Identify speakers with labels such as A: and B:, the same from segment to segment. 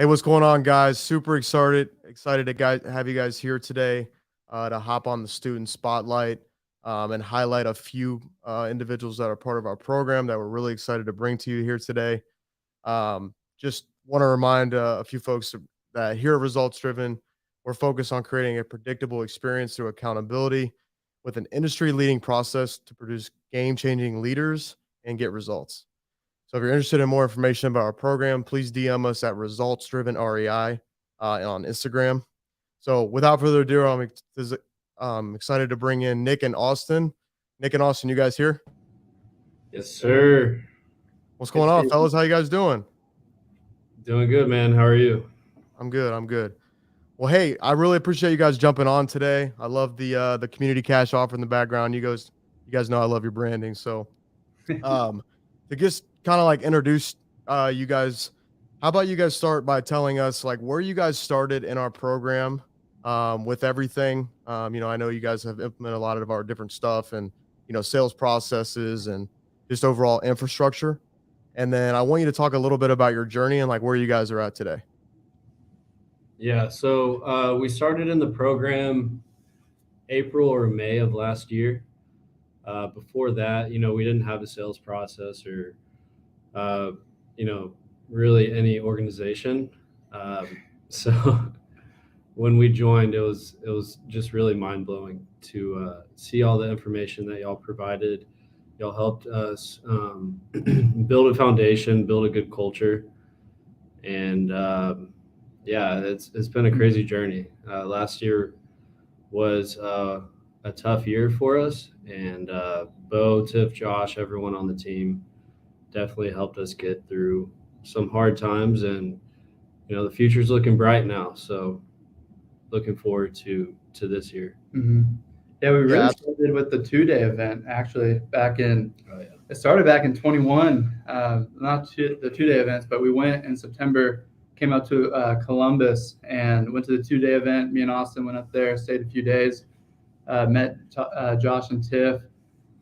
A: Hey, what's going on, guys? Super excited to have you guys here today to hop on the student spotlight and highlight a few individuals that are part of our program that we're really excited to bring to you here today. Just want to remind a few folks that here at Results Driven, we're focused on creating a predictable experience through accountability with an industry leading process to produce game changing leaders and get results. So if you're interested in more information about our program, please DM us at results driven REI on Instagram. So without further ado, I'm excited to bring in Nick and Austin. Nick and Austin, you guys here?
B: Yes, sir.
A: What's
B: Good
A: going
B: to
A: on,
B: see you.
A: fellas? How you guys doing?
B: Doing good, man. How are you?
A: I'm good. I'm good. Well, hey, I really appreciate you guys jumping on today. I love the community cash offer in the background. You guys know I love your branding. So Um, to just kind of like introduce you guys, how about you guys start by telling us like where you guys started in our program with everything. I know you guys have implemented a lot of our different stuff and sales processes and just overall infrastructure. And then I want you to talk a little bit about your journey and like where you guys are at today.
B: Yeah, so we started in the program April or May of last year. Before that, we didn't have a sales process or, uh, you know, really any organization. So when we joined, it was just really mind blowing to see all the information that y'all provided. Y'all helped us build a foundation, build a good culture, and yeah, it's been a crazy journey. Last year was a tough year for us, and Bo, Tiff, Josh, everyone on the team definitely helped us get through some hard times, and the future's looking bright now. So looking forward to this year.
C: hmm Yeah, we really
A: Yeah,
C: started with the 2-day event actually back in.
B: Oh yeah.
C: It started back in 21, the 2-day events, but we went in September, came out to Columbus and went to the 2-day event. Me and Austin went up there, stayed a few days, met Josh and Tiff.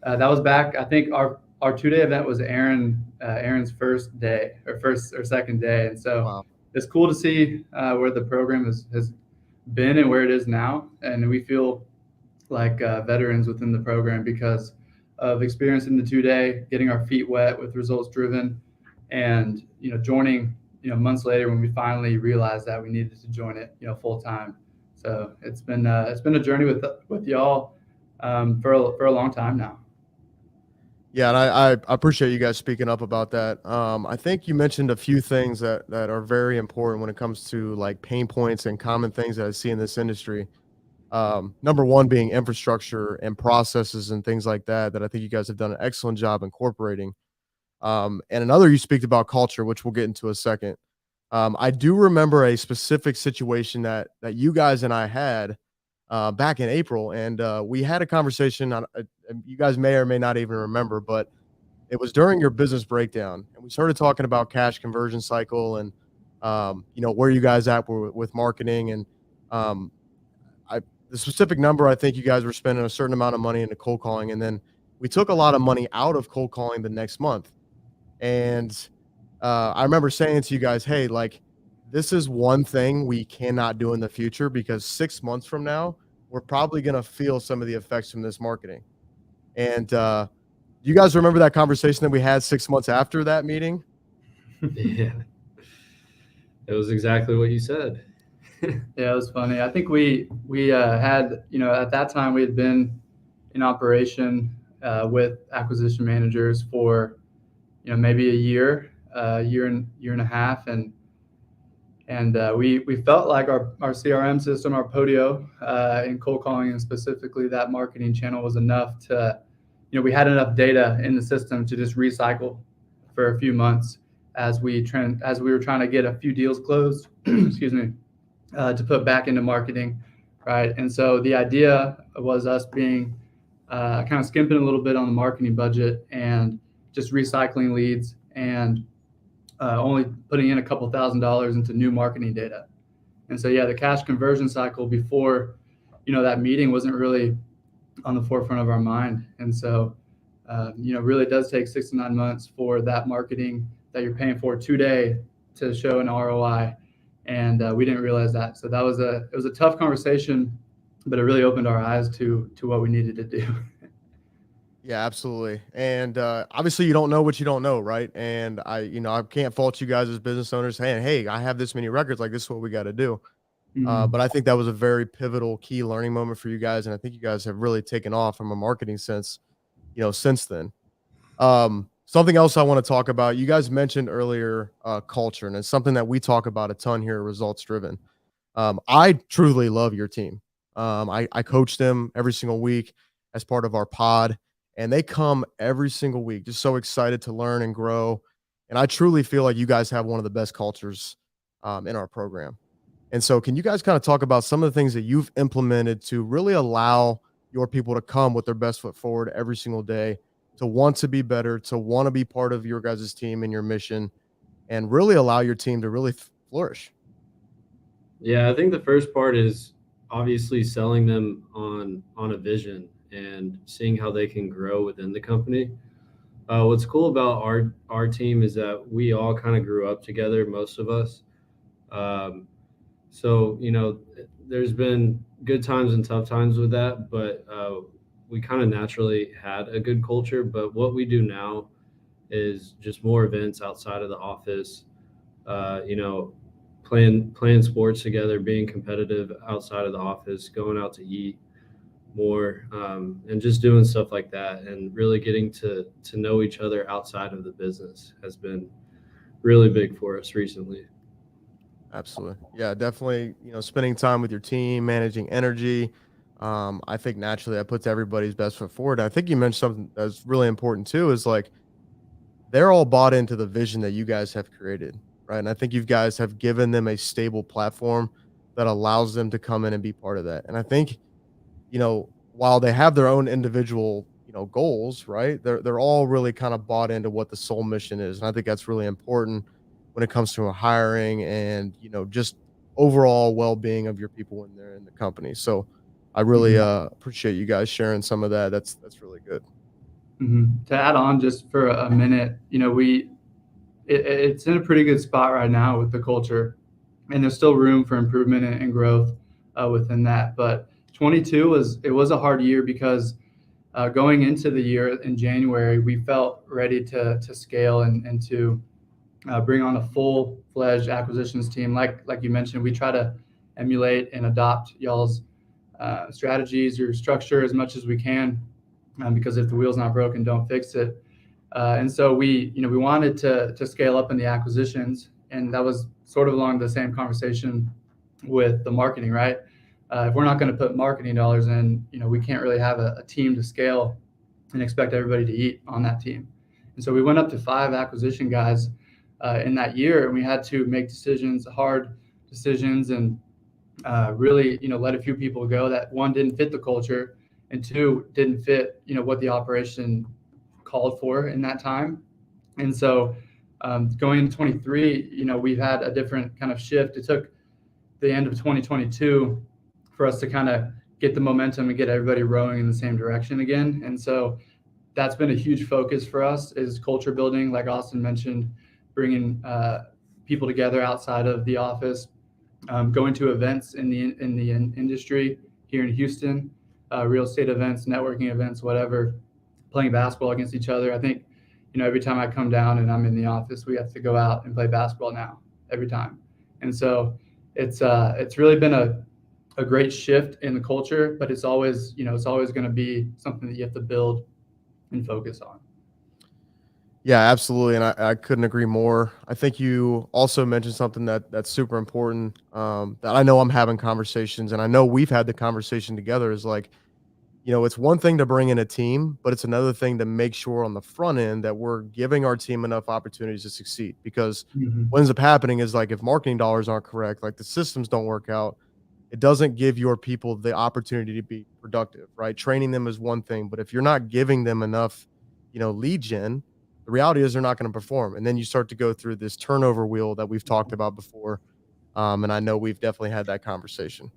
C: That was back. I think our 2-day event was Aaron's first day or first or second day, and so
A: wow.
C: it's cool to see where the program has been and where it is now, and we feel like veterans within the program because of experience in the 2-day, getting our feet wet with results driven, and joining months later when we finally realized that we needed to join it full time. So it's been a journey with y'all for a long time now.
A: Yeah, and I appreciate you guys speaking up about that. I think you mentioned a few things that are very important when it comes to like pain points and common things that I see in this industry. Number one being infrastructure and processes and things like that, that I think you guys have done an excellent job incorporating. And another, you speak about culture, which we'll get into a second. I do remember a specific situation that you guys and I had back in April, and we had a conversation. You guys may or may not even remember, but it was during your business breakdown, and we started talking about cash conversion cycle and where you guys at with marketing and um, I the specific number. I think you guys were spending a certain amount of money into cold calling, and then we took a lot of money out of cold calling the next month. And I remember saying to you guys, "Hey, like this is one thing we cannot do in the future because 6 months from now, we're probably going to feel some of the effects from this marketing." And you guys remember that conversation that we had 6 months after that meeting?
B: Yeah, it was exactly what you said.
C: Yeah, it was funny. I think we had at that time we had been in operation with acquisition managers for maybe a year and a half, and we felt like our CRM system, our Podio, in cold calling and specifically that marketing channel was enough to, we had enough data in the system to just recycle for a few months as we were trying to get a few deals closed, excuse me, to put back into marketing, right? And so the idea was us being kind of skimping a little bit on the marketing budget and just recycling leads and only putting in a couple $1,000s into new marketing data. And so, yeah, the cash conversion cycle before, that meeting wasn't really on the forefront of our mind. And so, really it does take 6 to 9 months for that marketing that you're paying for today to show an ROI. and we didn't realize that. So it was a tough conversation, but it really opened our eyes to what we needed to do.
A: Yeah, absolutely. And obviously, you don't know what you don't know, right? And I can't fault you guys as business owners saying, "Hey, I have this many records. Like, this is what we got to do."
C: Mhm.
A: But I think that was a very pivotal, key learning moment for you guys, and I think you guys have really taken off from a marketing sense, since then. Something else I want to talk about. You guys mentioned earlier culture, and it's something that we talk about a ton here at Results Driven. I truly love your team. I coach them every single week as part of our pod, and they come every single week, just so excited to learn and grow. And I truly feel like you guys have one of the best cultures in our program. And so, can you guys kind of talk about some of the things that you've implemented to really allow your people to come with their best foot forward every single day, to want to be better, to want to be part of your guys' team and your mission, and really allow your team to really flourish?
B: Yeah, I think the first part is obviously selling them on a vision and seeing how they can grow within the company. What's cool about our team is that we all kind of grew up together, most of us. Um, so there's been good times and tough times with that, but we kind of naturally had a good culture. But what we do now is just more events outside of the office. Uh, you know, playing sports together, being competitive outside of the office, going out to eat more, and just doing stuff like that, and really getting to know each other outside of the business has been really big for us recently.
A: Absolutely. Yeah, definitely, spending time with your team, managing energy. I think naturally that puts everybody's best foot forward. I think you mentioned something that's really important too, is like they're all bought into the vision that you guys have created, right? And I think you guys have given them a stable platform that allows them to come in and be part of that. And I think, while they have their own individual, goals, right? They're all really kind of bought into what the sole mission is. And I think that's really important when it comes to hiring and, just overall well-being of your people when they're in the company. So I really
C: Mhm.
A: appreciate you guys sharing some of that. That's really good.
C: To add on just for a minute, it's in a pretty good spot right now with the culture, and there's still room for improvement and growth within that. But 22 was a hard year because going into the year in January, we felt ready to scale and to bring on a full-fledged acquisitions team. Like you mentioned, we try to emulate and adopt y'all's strategies or structure as much as we can, because if the wheel's not broken, don't fix it. And so we wanted to scale up in the acquisitions, and that was sort of along the same conversation with the marketing, right? If we're not going to put marketing dollars in, we can't really have a team to scale and expect everybody to eat on that team. And so we went up to 5 acquisition guys in that year, and we had to make decisions, hard decisions, and really, let a few people go that, one, didn't fit the culture, and two, didn't fit, what the operation called for in that time. And so going into 23, we've had a different kind of shift. It took the end of 2022 for us to kind of get the momentum and get everybody rowing in the same direction again. And so that's been a huge focus for us, is culture building, like Austin mentioned, bringing people together outside of the office, going to events in the industry here in Houston, real estate events, networking events, whatever, playing basketball against each other. I think, every time I come down and I'm in the office, we have to go out and play basketball now every time. And so it's really been a great shift in the culture, but it's always going to be something that you have to build and focus on.
A: Yeah, absolutely, and I couldn't agree more. I think you also mentioned something that's super important, that I know I'm having conversations, and I know we've had the conversation together, is like, it's one thing to bring in a team, but it's another thing to make sure on the front end that we're giving our team enough opportunities to succeed. Because
C: Mm-hmm.
A: what ends up happening is, like, if marketing dollars aren't correct, like the systems don't work out, it doesn't give your people the opportunity to be productive, right? Training them is one thing, but if you're not giving them enough, lead gen, the reality is they're not going to perform. And then you start to go through this turnover wheel that we've talked about before. And I know we've definitely had that conversation.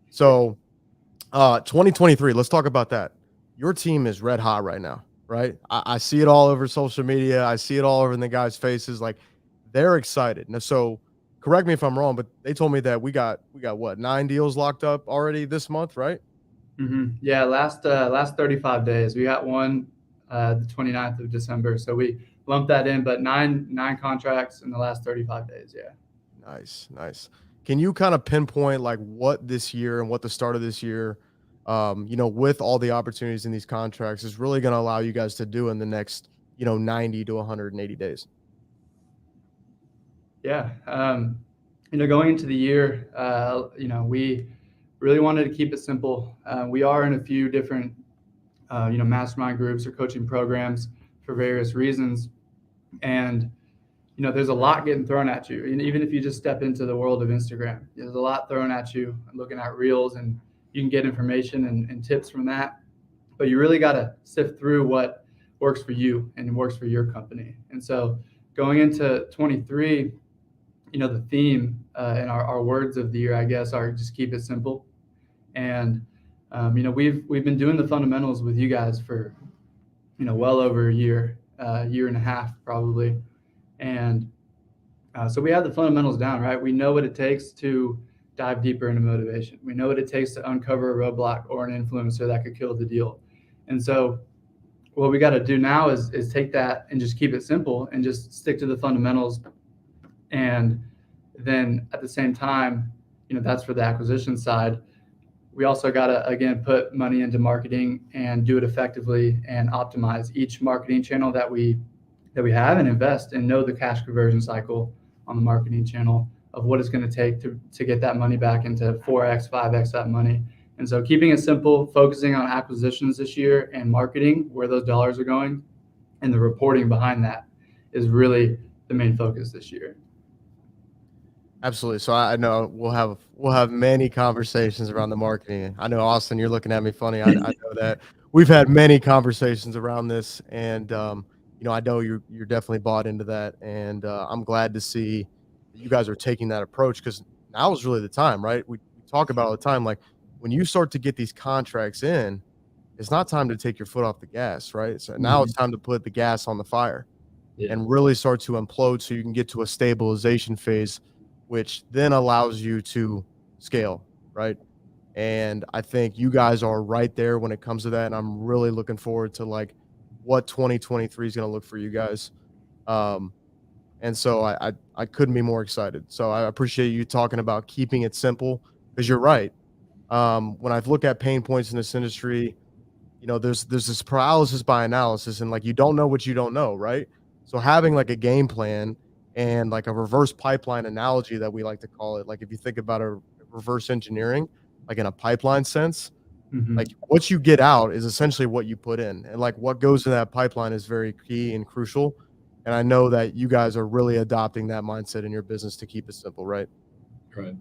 A: So 2023, let's talk about that. Your team is red hot right now, right? I see it all over social media. I see it all over in the guys' faces. Like, they're excited. Now, so correct me if I'm wrong, but they told me that we got what, 9 deals locked up already this month, right?
C: Yeah, last 35 days. We got one the 29th of December, so we lumped that in, but nine contracts in the last 35 days. Yeah.
A: Nice. Can you kind of pinpoint like what this year and what the start of this year, with all the opportunities in these contracts is really going to allow you guys to do in the next, 90 to 180 days?
C: Yeah. Going into the year, we really wanted to keep it simple. We are in a few different, mastermind groups or coaching programs for various reasons. And, there's a lot getting thrown at you. And even if you just step into the world of Instagram, there's a lot thrown at you, looking at reels, and you can get information and tips from that. But you really got to sift through what works for you and works for your company. And so going into 23, the theme and our words of the year, I guess, are just keep it simple. And, we've been doing the fundamentals with you guys for, well over a year and a half probably. And so we have the fundamentals down, right? We know what it takes to dive deeper into motivation. We know what it takes to uncover a roadblock or an influencer that could kill the deal. And so what we got to do now is take that and just keep it simple and just stick to the fundamentals. And then at the same time, that's for the acquisition side. We also got to, again, put money into marketing and do it effectively and optimize each marketing channel that we have and invest and know the cash conversion cycle on the marketing channel of what it's going to take to get that money back into 4x, 5x that money. And so keeping it simple, focusing on acquisitions this year and marketing, where those dollars are going, and the reporting behind that is really the main focus this year.
A: Absolutely. So I know we'll have many conversations around the marketing. I know, Austin, you're looking at me funny. I know that we've had many conversations around this, and I know you're definitely bought into that, and I'm glad to see that you guys are taking that approach, because now is really the time, right? We talk about all the time, like when you start to get these contracts in, it's not time to take your foot off the gas, right? So now it's time to put the gas on the fire and really start to implode so you can get to a stabilization phase, which then allows you to scale, right? And I think you guys are right there when it comes to that, and I'm really looking forward to like what 2023 is going to look for you guys. And so I couldn't be more excited. So I appreciate you talking about keeping it simple, because you're right. When I look at pain points in this industry, there's this paralysis by analysis, and like you don't know what you don't know, right? So having like a game plan and like a reverse pipeline analogy that we like to call it, like if you think about a reverse engineering, like in a pipeline sense, like what you get out is essentially what you put in, and like what goes in that pipeline is very key and crucial. And I know that you guys are really adopting that mindset in your business to keep it simple, right?
B: Right.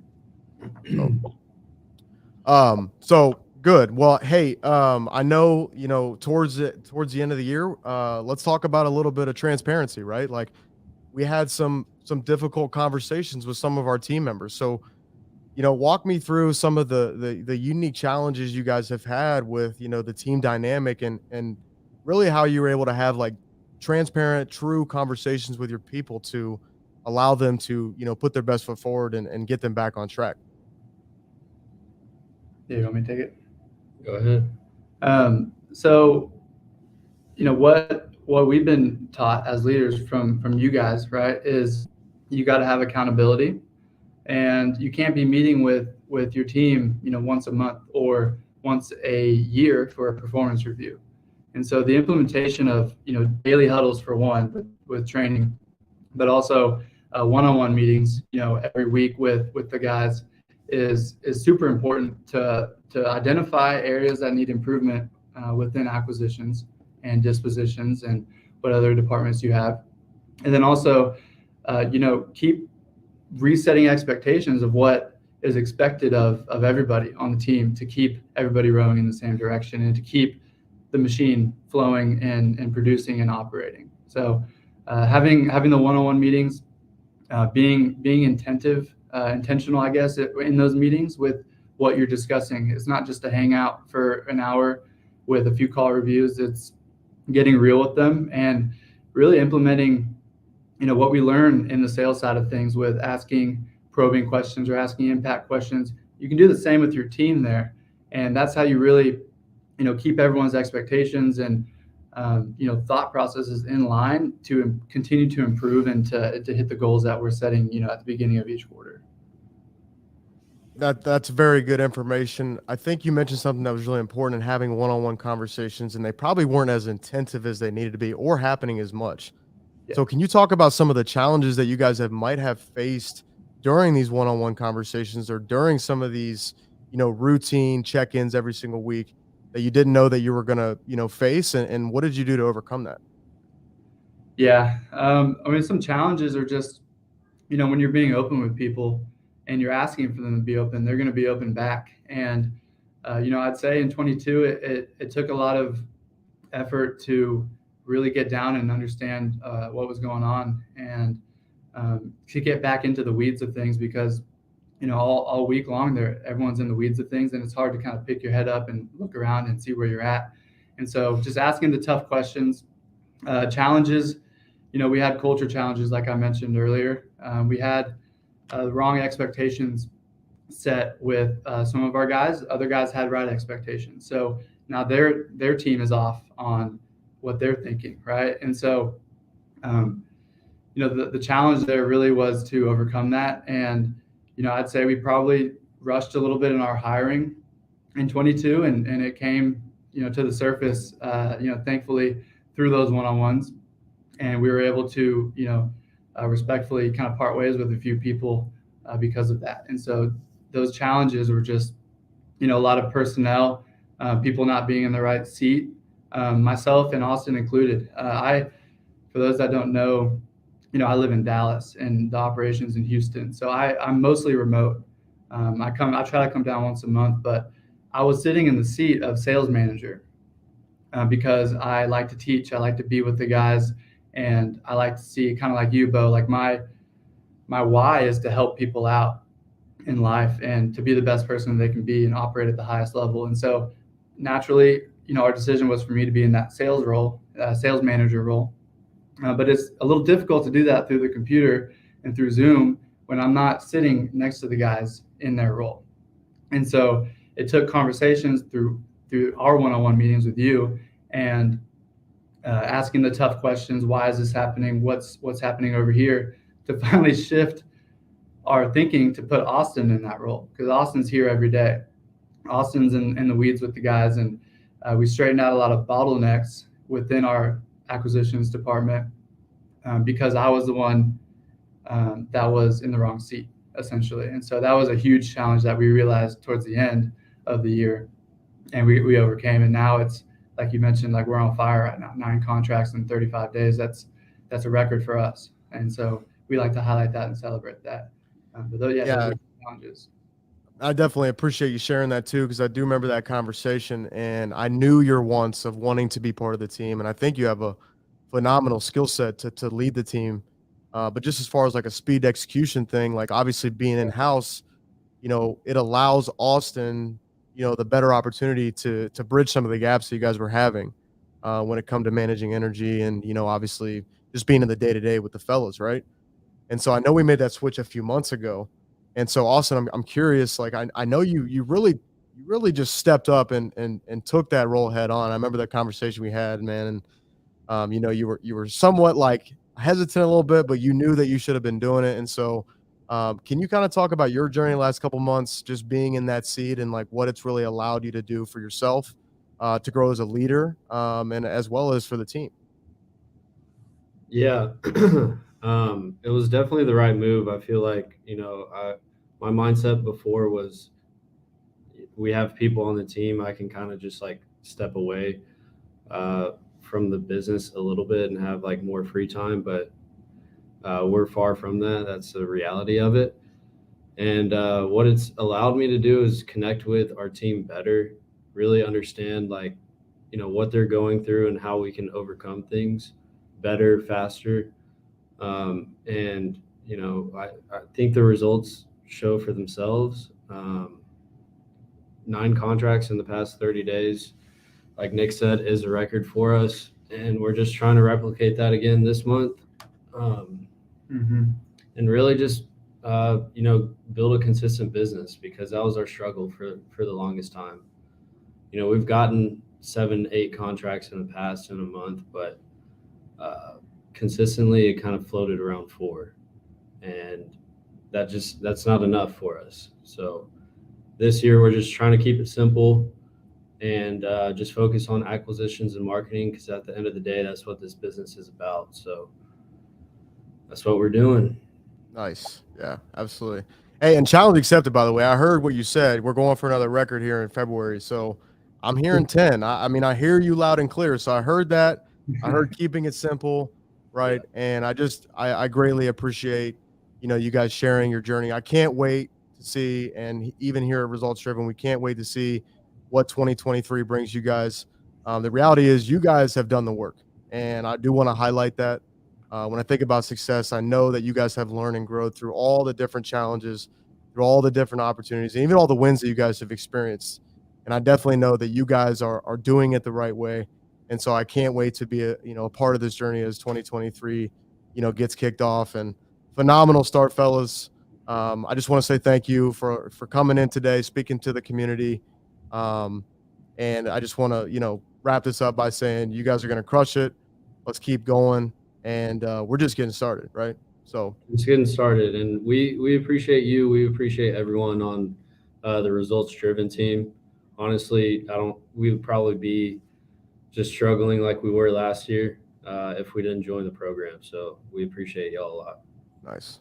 A: So good. Well, hey, I know, towards the end of the year, let's talk about a little bit of transparency, right? Like we had some difficult conversations with some of our team members. So, walk me through some of the unique challenges you guys have had with, the team dynamic, and really how you were able to have like transparent, true conversations with your people to allow them to, put their best foot forward and get them back on track.
C: Yeah, you want me to take it?
B: Go ahead.
C: So, what we've been taught as leaders from you guys, right, is you got to have accountability, and you can't be meeting with your team, once a month or once a year for a performance review. And so the implementation of, daily huddles for one with training, but also one-on-one meetings, every week with the guys is super important to identify areas that need improvement within acquisitions and dispositions and what other departments you have. And then also, keep resetting expectations of what is expected of everybody on the team, to keep everybody rowing in the same direction and to keep the machine flowing and producing and operating. So having the one-on-one meetings, being intentional, I guess, in those meetings with what you're discussing. It's not just to hang out for an hour with a few call reviews. It's getting real with them and really implementing what we learn in the sales side of things with asking probing questions or asking impact questions, you can do the same with your team there. And that's how you really, keep everyone's expectations and, thought processes in line to continue to improve and to hit the goals that we're setting, at the beginning of each quarter.
A: That's very good information. I think you mentioned something that was really important in having one-on-one conversations, and they probably weren't as intensive as they needed to be or happening as much.
C: Yeah.
A: So can you talk about some of the challenges that you guys might have faced during these one-on-one conversations or during some of these, routine check-ins every single week that you didn't know that you were gonna, face, and what did you do to overcome that?
C: Yeah. Some challenges are just, when you're being open with people and you're asking for them to be open, they're going to be open back. And, I'd say in 22, it took a lot of effort to really get down and understand what was going on and to get back into the weeds of things because, all week long there, everyone's in the weeds of things and it's hard to kind of pick your head up and look around and see where you're at. And so just asking the tough questions, challenges, we had culture challenges, like I mentioned earlier. We had the wrong expectations set with some of our guys. Other guys had right expectations. So now their team is off on what they're thinking, right? And so, the challenge there really was to overcome that. And, I'd say we probably rushed a little bit in our hiring in 22, and it came, to the surface, thankfully through those one-on-ones. And we were able to, respectfully kind of part ways with a few people because of that. And so those challenges were just, a lot of personnel, people not being in the right seat, myself and Austin included. For those that don't know, I live in Dallas and the operations in Houston. So I'm mostly remote. I try to come down once a month, but I was sitting in the seat of sales manager because I like to teach. I like to be with the guys. And I like to see, kind of like you, Bo, like my why is to help people out in life and to be the best person they can be and operate at the highest level. And so naturally, our decision was for me to be in that sales role, sales manager role. But it's a little difficult to do that through the computer and through Zoom when I'm not sitting next to the guys in their role. And so it took conversations through our one-on-one meetings with you and asking the tough questions. Why is this happening? What's happening over here? To finally shift our thinking to put Austin in that role because Austin's here every day. Austin's in the weeds with the guys, and we straightened out a lot of bottlenecks within our acquisitions department because I was the one that was in the wrong seat, essentially. And so that was a huge challenge that we realized towards the end of the year, and we overcame. And now it's, like you mentioned, like we're on fire right now, 9 contracts in 35 days. That's a record for us. And so we like to highlight that and celebrate that. Those are challenges.
A: I definitely appreciate you sharing that too, because I do remember that conversation and I knew your wants of wanting to be part of the team. And I think you have a phenomenal skill set to lead the team. But just as far as like a speed execution thing, like obviously being in-house, it allows Austin, the better opportunity to bridge some of the gaps that you guys were having when it come to managing energy and, obviously just being in the day-to-day with the fellas, right? And so I know we made that switch a few months ago. And so Austin, I'm curious, like I know you really just stepped up and took that role head on. I remember that conversation we had, man, and you were somewhat like hesitant a little bit, but you knew that you should have been doing it. And so can you kind of talk about your journey the last couple months, just being in that seat and like what it's really allowed you to do for yourself to grow as a leader and as well as for the team?
B: Yeah. It was definitely the right move. I feel like, my mindset before was we have people on the team. I can kind of just like step away from the business a little bit and have like more free time, but we're far from that. That's the reality of it. And what it's allowed me to do is connect with our team better, really understand like, what they're going through and how we can overcome things better, faster. And, I think the results show for themselves. 9 contracts in the past 30 days, like Nick said, is a record for us. And we're just trying to replicate that again this month. and really just build a consistent business, because that was our struggle for the longest time. We've gotten 7-8 contracts in the past in a month, but consistently it kind of floated around 4, and that's not enough for us. So this year we're just trying to keep it simple and just focus on acquisitions and marketing, because at the end of the day, that's what this business is about. So that's what we're doing.
A: Nice. Yeah, absolutely. Hey, and challenge accepted, by the way. I heard what you said. We're going for another record here in February. So I'm hearing 10. I mean, I hear you loud and clear. So I heard that. I heard keeping it simple, right? And I greatly appreciate, you guys sharing your journey. I can't wait to see, and even here at Results Driven, we can't wait to see what 2023 brings you guys. The reality is you guys have done the work, and I do want to highlight that. When I think about success, I know that you guys have learned and grown through all the different challenges, through all the different opportunities, and even all the wins that you guys have experienced. And I definitely know that you guys are doing it the right way. And so I can't wait to be a part of this journey as 2023, gets kicked off. And phenomenal start, fellas. I just want to say thank you for coming in today, speaking to the community. And I just want to, wrap this up by saying you guys are going to crush it. Let's keep going. And we're just getting started, right? So
B: it's getting started, and we appreciate you. We appreciate everyone on the Results Driven team. Honestly, we would probably be just struggling like we were last year if we didn't join the program. So we appreciate y'all a lot.
A: Nice.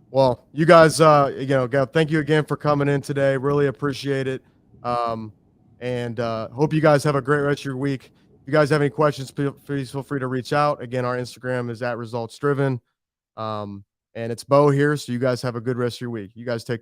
A: Well, you guys, thank you again for coming in today. Really appreciate it. And hope you guys have a great rest of your week. If you guys have any questions, please feel free to reach out. Again, our Instagram is @ResultsDriven. And it's Bo here. So you guys have a good rest of your week. You guys take care.